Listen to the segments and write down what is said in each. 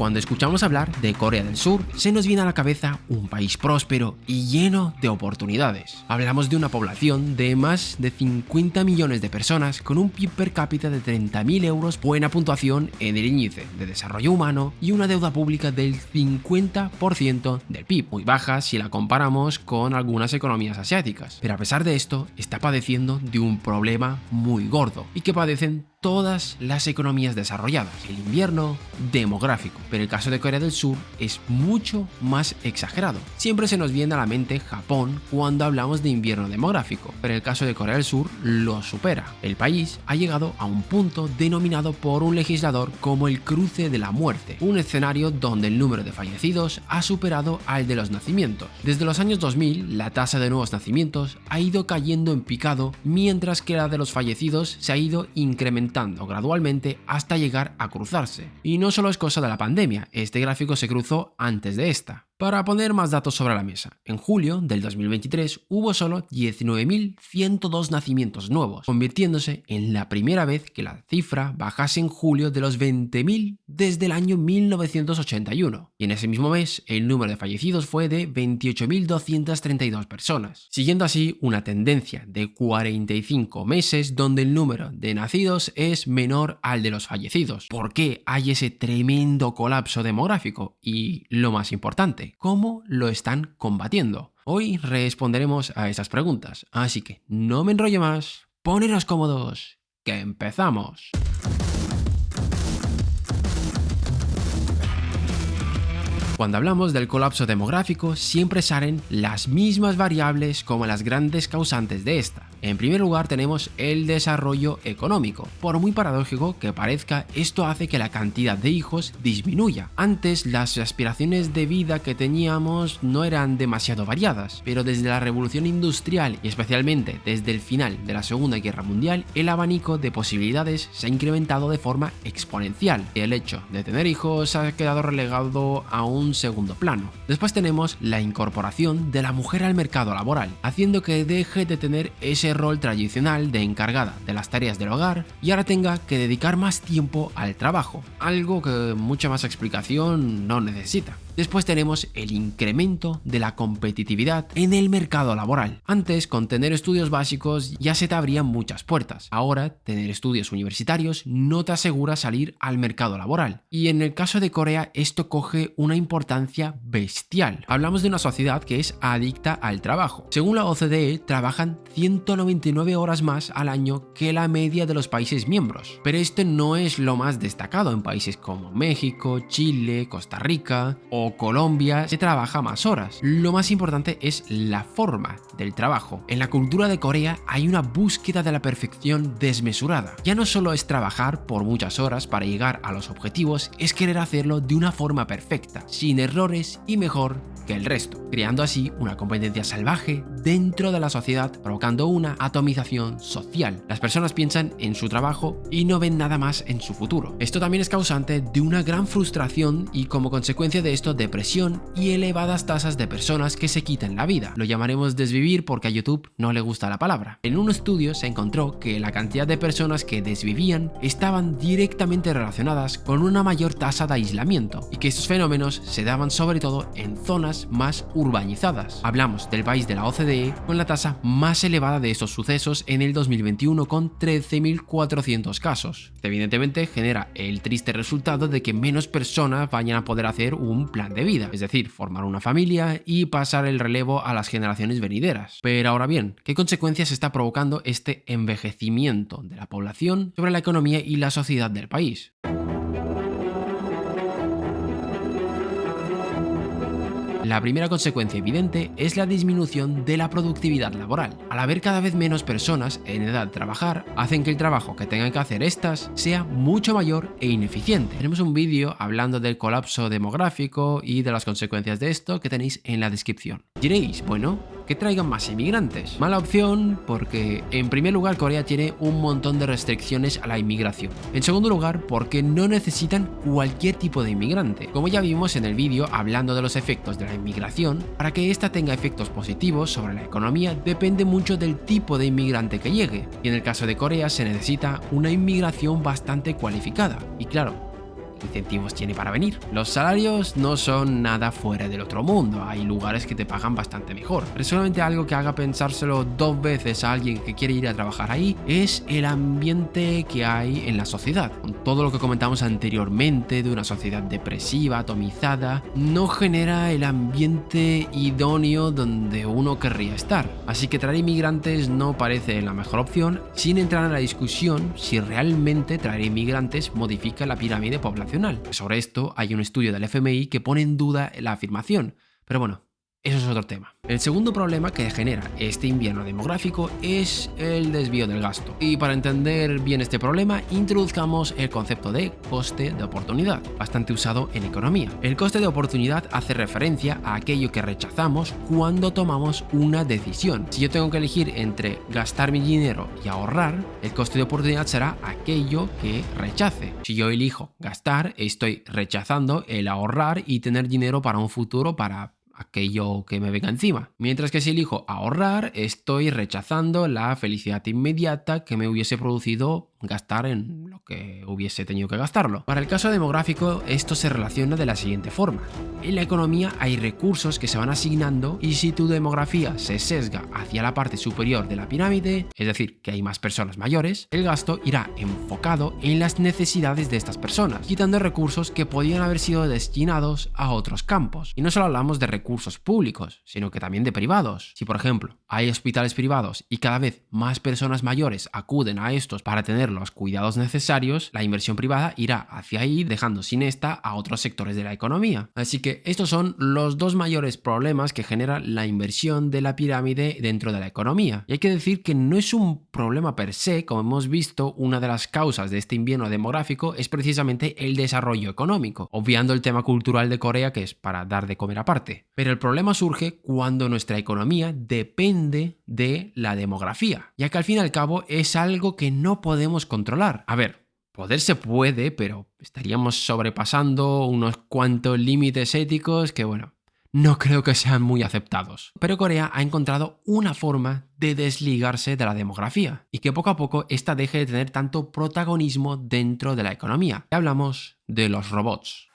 Cuando escuchamos hablar de Corea del Sur, se nos viene a la cabeza un país próspero y lleno de oportunidades. Hablamos de una población de más de 50 millones de personas con un PIB per cápita de 30.000 euros, buena puntuación en el índice de desarrollo humano y una deuda pública del 50% del PIB, muy baja si la comparamos con algunas economías asiáticas. Pero a pesar de esto, está padeciendo de un problema muy gordo y que padecen todas las economías desarrolladas: el invierno demográfico. Pero el caso de Corea del Sur es mucho más exagerado. Siempre se nos viene a la mente Japón cuando hablamos de invierno demográfico, pero el caso de Corea del Sur lo supera. El país ha llegado a un punto denominado por un legislador como el cruce de la muerte, un escenario donde el número de fallecidos ha superado al de los nacimientos. Desde los años 2000, la tasa de nuevos nacimientos ha ido cayendo en picado, mientras que la de los fallecidos se ha ido incrementando gradualmente hasta llegar a cruzarse. Y no solo es cosa de la pandemia, este gráfico se cruzó antes de esta. Para poner más datos sobre la mesa, en julio del 2023 hubo solo 19.102 nacimientos nuevos, convirtiéndose en la primera vez que la cifra bajase en julio de los 20.000 desde el año 1981. Y en ese mismo mes, el número de fallecidos fue de 28.232 personas, siguiendo así una tendencia de 45 meses donde el número de nacidos es menor al de los fallecidos. ¿Por qué hay ese tremendo colapso demográfico? Y lo más importante, ¿cómo lo están combatiendo? Hoy responderemos a esas preguntas, así que no me enrollo más, poneros cómodos, que empezamos. Cuando hablamos del colapso demográfico, siempre salen las mismas variables como las grandes causantes de esta. En primer lugar tenemos el desarrollo económico. Por muy paradójico que parezca, esto hace que la cantidad de hijos disminuya. Antes las aspiraciones de vida que teníamos no eran demasiado variadas, pero desde la revolución industrial y especialmente desde el final de la Segunda Guerra Mundial, el abanico de posibilidades se ha incrementado de forma exponencial. El hecho de tener hijos ha quedado relegado a un segundo plano. Después tenemos la incorporación de la mujer al mercado laboral, haciendo que deje de tener ese rol tradicional de encargada de las tareas del hogar y ahora tenga que dedicar más tiempo al trabajo, algo que mucha más explicación no necesita. Después tenemos el incremento de la competitividad en el mercado laboral. Antes, con tener estudios básicos ya se te abrían muchas puertas. Ahora, tener estudios universitarios no te asegura salir al mercado laboral. Y en el caso de Corea, esto coge una importancia bestial. Hablamos de una sociedad que es adicta al trabajo. Según la OCDE, trabajan 199 horas más al año que la media de los países miembros. Pero esto no es lo más destacado. En países como México, Chile, Costa Rica o Colombia se trabaja más horas. Lo más importante es la forma del trabajo. En la cultura de Corea hay una búsqueda de la perfección desmesurada. Ya no solo es trabajar por muchas horas para llegar a los objetivos, es querer hacerlo de una forma perfecta, sin errores y mejor que el resto, creando así una competencia salvaje dentro de la sociedad, provocando una atomización social. Las personas piensan en su trabajo y no ven nada más en su futuro. Esto también es causante de una gran frustración y como consecuencia de esto depresión y elevadas tasas de personas que se quitan la vida. Lo llamaremos desvivir porque a YouTube no le gusta la palabra. En un estudio se encontró que la cantidad de personas que desvivían estaban directamente relacionadas con una mayor tasa de aislamiento y que estos fenómenos se daban sobre todo en zonas más urbanizadas. Hablamos del país de la OCDE con la tasa más elevada de estos sucesos en el 2021 con 13.400 casos. Evidentemente genera el triste resultado de que menos personas vayan a poder hacer un plan de vida, es decir, formar una familia y pasar el relevo a las generaciones venideras. Pero ahora bien, ¿qué consecuencias está provocando este envejecimiento de la población sobre la economía y la sociedad del país? La primera consecuencia evidente es la disminución de la productividad laboral. Al haber cada vez menos personas en edad de trabajar, hacen que el trabajo que tengan que hacer estas sea mucho mayor e ineficiente. Tenemos un vídeo hablando del colapso demográfico y de las consecuencias de esto que tenéis en la descripción. Diréis, bueno, que traigan más inmigrantes. Mala opción porque, en primer lugar, Corea tiene un montón de restricciones a la inmigración. En segundo lugar, porque no necesitan cualquier tipo de inmigrante. Como ya vimos en el vídeo hablando de los efectos de la inmigración, para que ésta tenga efectos positivos sobre la economía depende mucho del tipo de inmigrante que llegue. Y en el caso de Corea se necesita una inmigración bastante cualificada. Y claro, incentivos tiene para venir. Los salarios no son nada fuera del otro mundo, hay lugares que te pagan bastante mejor, pero solamente algo que haga pensárselo dos veces a alguien que quiere ir a trabajar ahí es el ambiente que hay en la sociedad. Con todo lo que comentamos anteriormente de una sociedad depresiva, atomizada, no genera el ambiente idóneo donde uno querría estar. Así que traer inmigrantes no parece la mejor opción, sin entrar en la discusión si realmente traer inmigrantes modifica la pirámide poblacional. Sobre esto hay un estudio del FMI que pone en duda la afirmación, pero bueno, eso es otro tema. El segundo problema que genera este invierno demográfico es el desvío del gasto. Y para entender bien este problema, introduzcamos el concepto de coste de oportunidad, bastante usado en economía. El coste de oportunidad hace referencia a aquello que rechazamos cuando tomamos una decisión. Si yo tengo que elegir entre gastar mi dinero y ahorrar, el coste de oportunidad será aquello que rechace. Si yo elijo gastar, estoy rechazando el ahorrar y tener dinero para un futuro, para aquello que me venga encima. Mientras que si elijo ahorrar, estoy rechazando la felicidad inmediata que me hubiese producido gastar en lo que hubiese tenido que gastarlo. Para el caso demográfico, esto se relaciona de la siguiente forma. En la economía hay recursos que se van asignando y si tu demografía se sesga hacia la parte superior de la pirámide, es decir, que hay más personas mayores, el gasto irá enfocado en las necesidades de estas personas, quitando recursos que podían haber sido destinados a otros campos. Y no solo hablamos de recursos públicos, sino que también de privados. Si por ejemplo hay hospitales privados y cada vez más personas mayores acuden a estos para tener los cuidados necesarios, la inversión privada irá hacia ahí, dejando sin esta a otros sectores de la economía. Así que estos son los dos mayores problemas que genera la inversión de la pirámide dentro de la economía. Y hay que decir que no es un problema per se, como hemos visto, una de las causas de este invierno demográfico es precisamente el desarrollo económico, obviando el tema cultural de Corea, que es para dar de comer aparte. Pero el problema surge cuando nuestra economía depende de la demografía, ya que al fin y al cabo es algo que no podemos controlar. A ver, poder se puede, pero estaríamos sobrepasando unos cuantos límites éticos que, bueno, no creo que sean muy aceptados. Pero Corea ha encontrado una forma de desligarse de la demografía y que poco a poco esta deje de tener tanto protagonismo dentro de la economía. Y hablamos de los robots.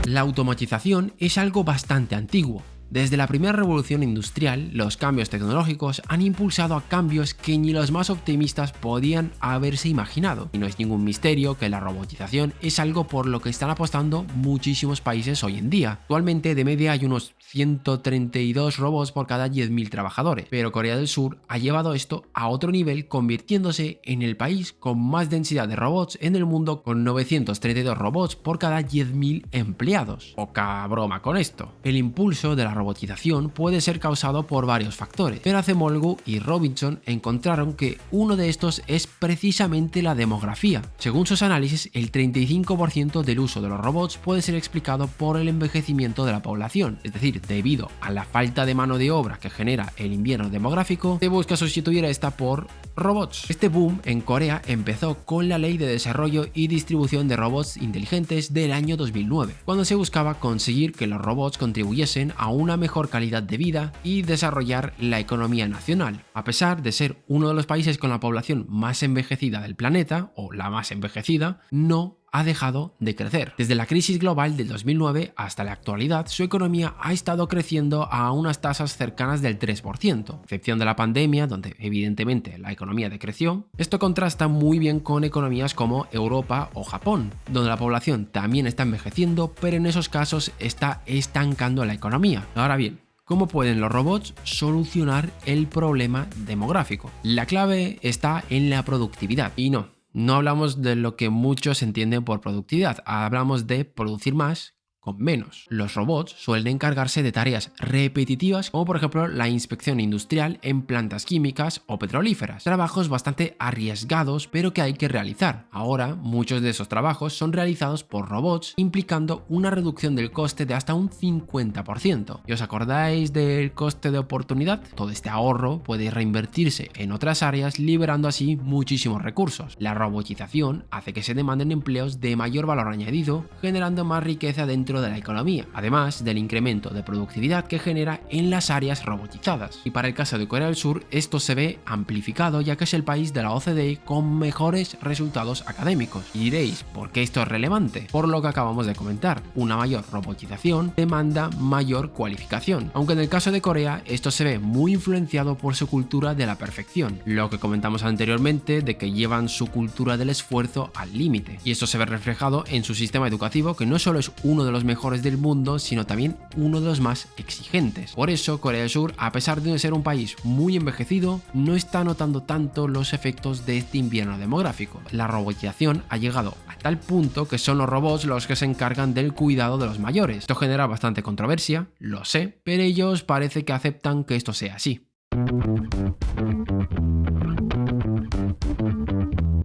La automatización es algo bastante antiguo. Desde la primera revolución industrial, los cambios tecnológicos han impulsado a cambios que ni los más optimistas podían haberse imaginado. Y no es ningún misterio que la robotización es algo por lo que están apostando muchísimos países hoy en día. Actualmente de media hay unos 132 robots por cada 10.000 trabajadores, pero Corea del Sur ha llevado esto a otro nivel, convirtiéndose en el país con más densidad de robots en el mundo, con 932 robots por cada 10.000 empleados. Poca broma con esto. El impulso de la robotización puede ser causado por varios factores, pero Acemoglu y Robinson encontraron que uno de estos es precisamente la demografía. Según sus análisis, el 35% del uso de los robots puede ser explicado por el envejecimiento de la población, es decir, debido a la falta de mano de obra que genera el invierno demográfico, se busca sustituir a esta por robots. Este boom en Corea empezó con la Ley de Desarrollo y Distribución de Robots Inteligentes del año 2009, cuando se buscaba conseguir que los robots contribuyesen a una mejor calidad de vida y desarrollar la economía nacional. A pesar de ser uno de los países con la población más envejecida del planeta, o la más envejecida, no ha dejado de crecer. Desde la crisis global del 2009 hasta la actualidad, su economía ha estado creciendo a unas tasas cercanas del 3%, a excepción de la pandemia, donde evidentemente la economía decreció. Esto contrasta muy bien con economías como Europa o Japón, donde la población también está envejeciendo, pero en esos casos está estancando la economía. Ahora bien, ¿cómo pueden los robots solucionar el problema demográfico? La clave está en la productividad. Y no hablamos de lo que muchos entienden por productividad, hablamos de producir más con menos. Los robots suelen encargarse de tareas repetitivas como por ejemplo la inspección industrial en plantas químicas o petrolíferas, trabajos bastante arriesgados pero que hay que realizar. Ahora muchos de esos trabajos son realizados por robots, implicando una reducción del coste de hasta un 50%. ¿Y os acordáis del coste de oportunidad? Todo este ahorro puede reinvertirse en otras áreas, liberando así muchísimos recursos. La robotización hace que se demanden empleos de mayor valor añadido, generando más riqueza dentro dentro de la economía, además del incremento de productividad que genera en las áreas robotizadas. Y para el caso de Corea del Sur, esto se ve amplificado ya que es el país de la OCDE con mejores resultados académicos. Y diréis, ¿por qué esto es relevante? Por lo que acabamos de comentar, una mayor robotización demanda mayor cualificación, aunque en el caso de Corea esto se ve muy influenciado por su cultura de la perfección, lo que comentamos anteriormente de que llevan su cultura del esfuerzo al límite, y esto se ve reflejado en su sistema educativo, que no solo es uno de los mejores del mundo, sino también uno de los más exigentes. Por eso Corea del Sur, a pesar de ser un país muy envejecido, no está notando tanto los efectos de este invierno demográfico. La robotización ha llegado a tal punto que son los robots los que se encargan del cuidado de los mayores. Esto genera bastante controversia, lo sé, pero ellos parece que aceptan que esto sea así.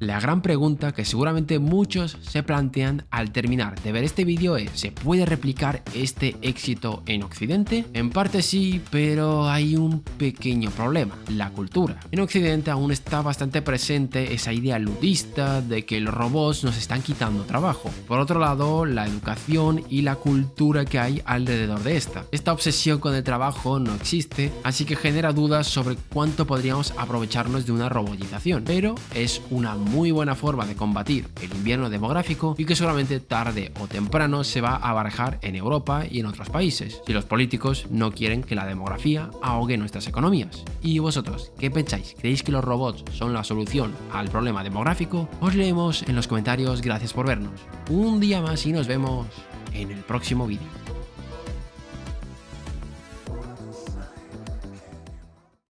La gran pregunta que seguramente muchos se plantean al terminar de ver este vídeo es: ¿se puede replicar este éxito en Occidente? En parte sí, pero hay un pequeño problema: la cultura. En Occidente aún está bastante presente esa idea ludista de que los robots nos están quitando trabajo. Por otro lado, la educación y la cultura que hay alrededor de esta. Esta obsesión con el trabajo no existe, así que genera dudas sobre cuánto podríamos aprovecharnos de una robotización, pero es una muy buena forma de combatir el invierno demográfico y que seguramente tarde o temprano se va a barajar en Europa y en otros países, si los políticos no quieren que la demografía ahogue nuestras economías. ¿Y vosotros qué pensáis? ¿Creéis que los robots son la solución al problema demográfico? Os leemos en los comentarios. Gracias por vernos un día más y nos vemos en el próximo vídeo.